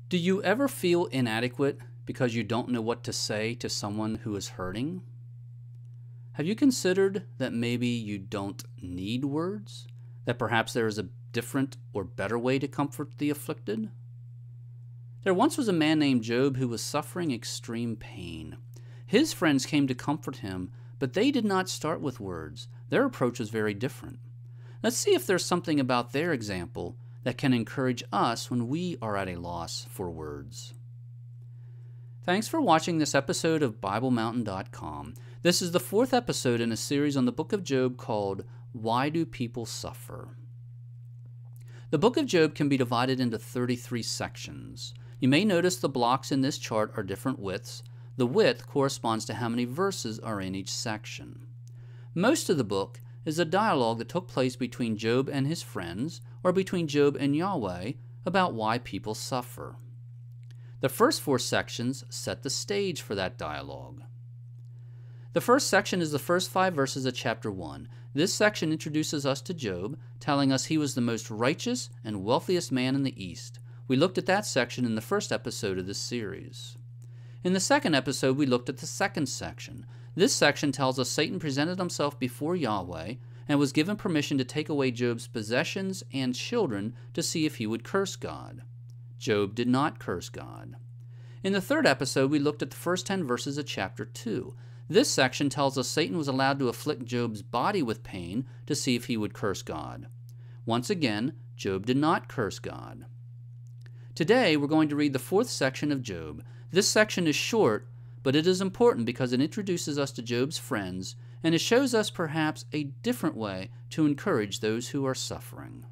Do you ever feel inadequate because you don't know what to say to someone who is hurting? Have you considered that maybe you don't need words? That perhaps there is a different or better way to comfort the afflicted? There once was a man named Job who was suffering extreme pain. His friends came to comfort him, but they did not start with words. Their approach was very different. Let's see if there's something about their example that can encourage us when we are at a loss for words. Thanks for watching this episode of BibleMountain.com. This is the 4th episode in a series on the book of Job called Why Do People Suffer? The book of Job can be divided into 33 sections. You may notice the blocks in this chart are different widths. The width corresponds to how many verses are in each section. Most of the book is a dialogue that took place between Job and his friends, or between Job and Yahweh, about why people suffer. The first 4 sections set the stage for that dialogue. The first section is the first 5 verses of chapter 1. This section introduces us to Job, telling us he was the most righteous and wealthiest man in the East. We looked at that section in the first episode of this series. In the second episode, we looked at the second section. This section tells us Satan presented himself before Yahweh and was given permission to take away Job's possessions and children to see if he would curse God. Job did not curse God. In the third episode, we looked at the first 10 verses of chapter 2. This section tells us Satan was allowed to afflict Job's body with pain to see if he would curse God. Once again, Job did not curse God. Today, we're going to read the 4th section of Job. This section is short, but it is important because it introduces us to Job's friends, and it shows us perhaps a different way to encourage those who are suffering.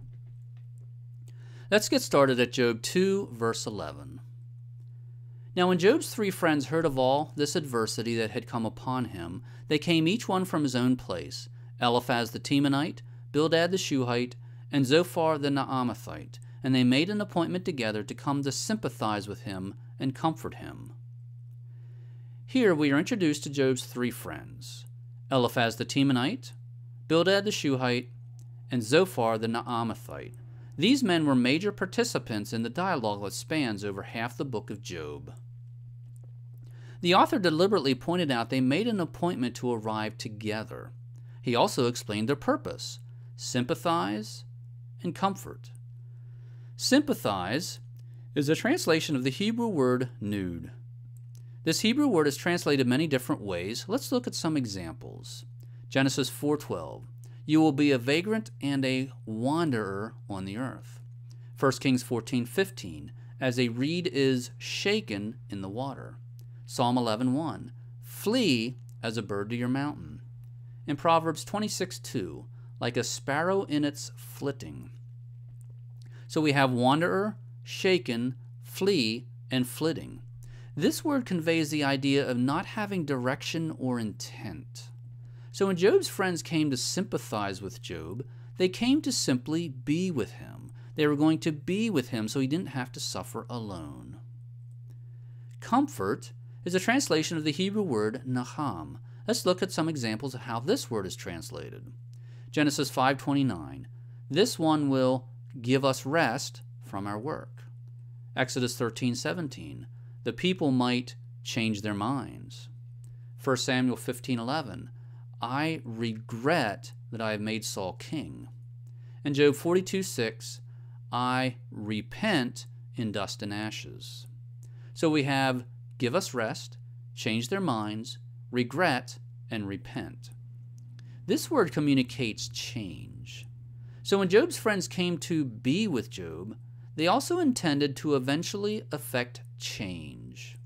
Let's get started at Job 2, verse 11. Now when Job's 3 friends heard of all this adversity that had come upon him, they came each one from his own place, Eliphaz the Temanite, Bildad the Shuhite, and Zophar the Naamathite, and they made an appointment together to come to sympathize with him and comfort him. Here we are introduced to Job's 3 friends, Eliphaz the Temanite, Bildad the Shuhite, and Zophar the Naamathite. These men were major participants in the dialogue that spans over half the book of Job. The author deliberately pointed out they made an appointment to arrive together. He also explained their purpose: sympathize and comfort. Sympathize is a translation of the Hebrew word nud. This Hebrew word is translated many different ways. Let's look at some examples. Genesis 4:12. You will be a vagrant and a wanderer on the earth. 1 Kings 14:15. As a reed is shaken in the water. Psalm 11:1. Flee as a bird to your mountain. In Proverbs 26:2. Like a sparrow in its flitting. So we have wanderer, shaken, flee, and flitting. This word conveys the idea of not having direction or intent. So when Job's friends came to sympathize with Job, they came to simply be with him. They were going to be with him so he didn't have to suffer alone. Comfort is a translation of the Hebrew word naham. Let's look at some examples of how this word is translated. Genesis 5:29. This one will give us rest from our work. Exodus 13:17. The people might change their minds. 1 Samuel 15:11. I regret that I have made Saul king. And Job 42:6. I repent in dust and ashes. So we have give us rest, change their minds, regret, and repent. This word communicates change. So when Job's friends came to be with Job, they also intended to eventually effect change.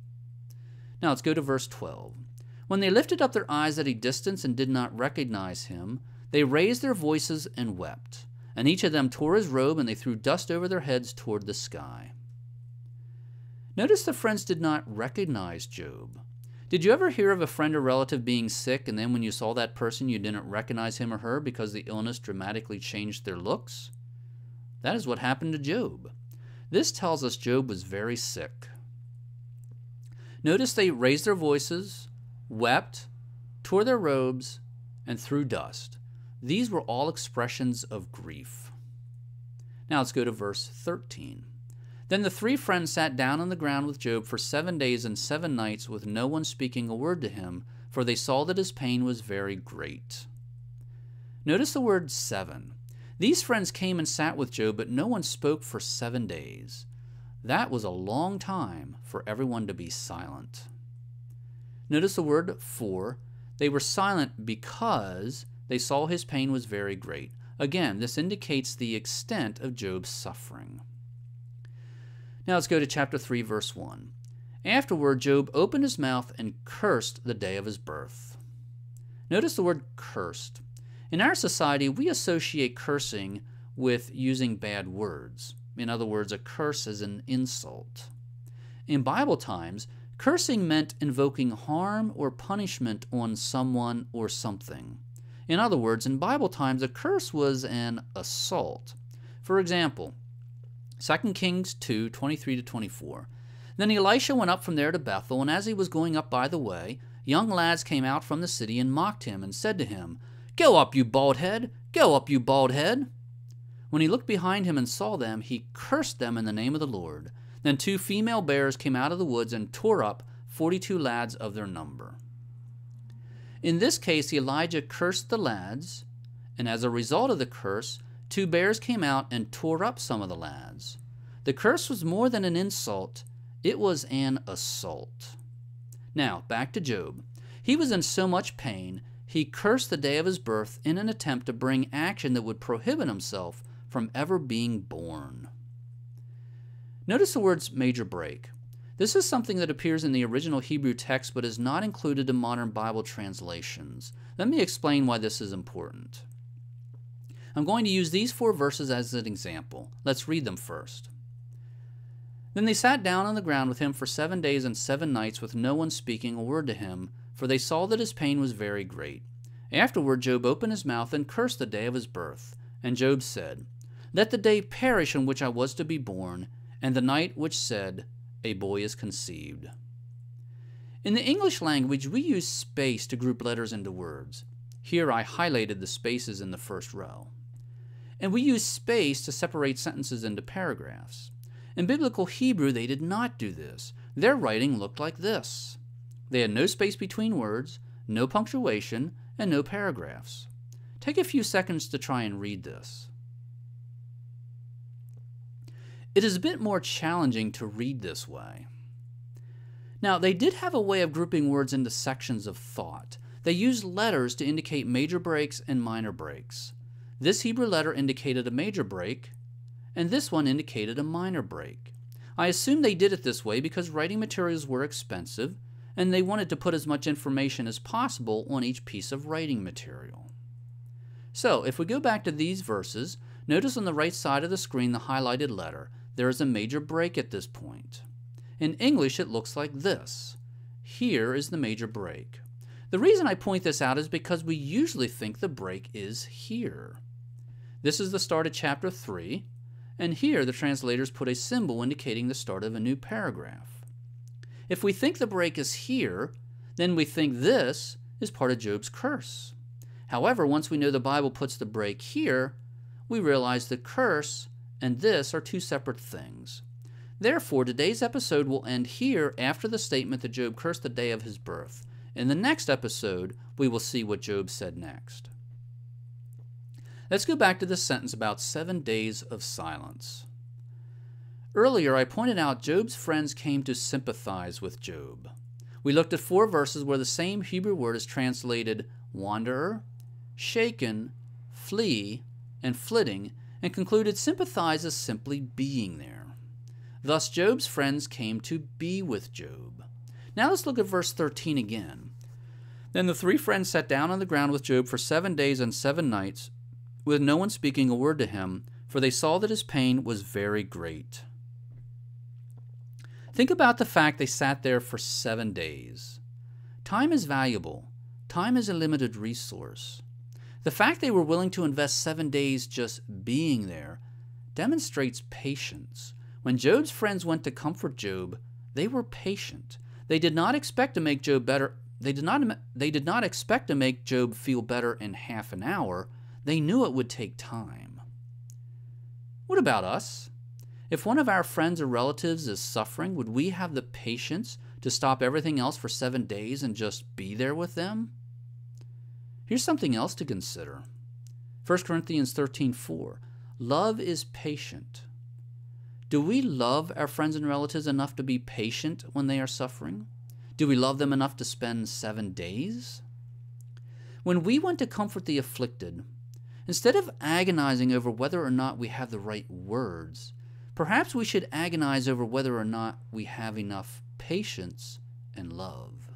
Now let's go to verse 12. When they lifted up their eyes at a distance and did not recognize him, they raised their voices and wept. And each of them tore his robe, and they threw dust over their heads toward the sky. Notice the friends did not recognize Job. Did you ever hear of a friend or relative being sick, and then when you saw that person, you didn't recognize him or her because the illness dramatically changed their looks? That is what happened to Job. This tells us Job was very sick. Notice they raised their voices, wept, tore their robes, and threw dust. These were all expressions of grief. Now let's go to verse 13. Then the three friends sat down on the ground with Job for 7 days and 7 nights with no one speaking a word to him, for they saw that his pain was very great. Notice the word 7. These friends came and sat with Job, but no one spoke for 7 days. That was a long time for everyone to be silent. Notice the word 4. They were silent because they saw his pain was very great. Again, this indicates the extent of Job's suffering. Now let's go to chapter 3, verse 1. Afterward, Job opened his mouth and cursed the day of his birth. Notice the word cursed. In our society, we associate cursing with using bad words. In other words, a curse is an insult. In Bible times, cursing meant invoking harm or punishment on someone or something. In other words, in Bible times, a curse was an assault. For example, 2 Kings 2, 23-24. Then Elisha went up from there to Bethel, and as he was going up by the way, young lads came out from the city and mocked him and said to him, "Go up, you bald head! Go up, you bald head!" When he looked behind him and saw them, he cursed them in the name of the Lord. Then 2 female bears came out of the woods and tore up 42 lads of their number. In this case, Elijah cursed the lads, and as a result of the curse, 2 bears came out and tore up some of the lads. The curse was more than an insult, it was an assault. Now, back to Job. He was in so much pain, he cursed the day of his birth in an attempt to bring action that would prohibit himself from ever being born. Notice the words major break. This is something that appears in the original Hebrew text but is not included in modern Bible translations. Let me explain why this is important. I'm going to use these 4 verses as an example. Let's read them first. Then they sat down on the ground with him for 7 days and 7 nights with no one speaking a word to him, for they saw that his pain was very great. Afterward Job opened his mouth and cursed the day of his birth. And Job said, "Let the day perish in which I was to be born, and the night which said, a boy is conceived." In the English language, we use space to group letters into words. Here I highlighted the spaces in the first row. And we use space to separate sentences into paragraphs. In biblical Hebrew, they did not do this. Their writing looked like this. They had no space between words, no punctuation, and no paragraphs. Take a few seconds to try and read this. It is a bit more challenging to read this way. Now, they did have a way of grouping words into sections of thought. They used letters to indicate major breaks and minor breaks. This Hebrew letter indicated a major break, and this one indicated a minor break. I assume they did it this way because writing materials were expensive, and they wanted to put as much information as possible on each piece of writing material. So, if we go back to these verses, notice on the right side of the screen the highlighted letter. There is a major break at this point. In English, it looks like this. Here is the major break. The reason I point this out is because we usually think the break is here. This is the start of chapter 3, and here the translators put a symbol indicating the start of a new paragraph. If we think the break is here, then we think this is part of Job's curse. However, once we know the Bible puts the break here, we realize the curse and this are 2 separate things. Therefore, today's episode will end here after the statement that Job cursed the day of his birth. In the next episode, we will see what Job said next. Let's go back to this sentence about 7 days of silence. Earlier, I pointed out Job's friends came to sympathize with Job. We looked at 4 verses where the same Hebrew word is translated wanderer, shaken, flee, and flitting, and concluded sympathize as simply being there. Thus Job's friends came to be with Job. Now let's look at verse 13 again. Then the 3 friends sat down on the ground with Job for 7 days and 7 nights, with no one speaking a word to him, for they saw that his pain was very great. Think about the fact they sat there for 7 days. Time is valuable. Time is a limited resource. The fact they were willing to invest 7 days just being there demonstrates patience. When Job's friends went to comfort Job, they were patient. They did not expect to make Job better. They did not expect to make Job feel better in half an hour. They knew it would take time. What about us? If one of our friends or relatives is suffering, would we have the patience to stop everything else for 7 days and just be there with them? Here's something else to consider. 1 Corinthians 13:4. Love is patient. Do we love our friends and relatives enough to be patient when they are suffering? Do we love them enough to spend 7 days? When we want to comfort the afflicted, instead of agonizing over whether or not we have the right words, perhaps we should agonize over whether or not we have enough patience and love.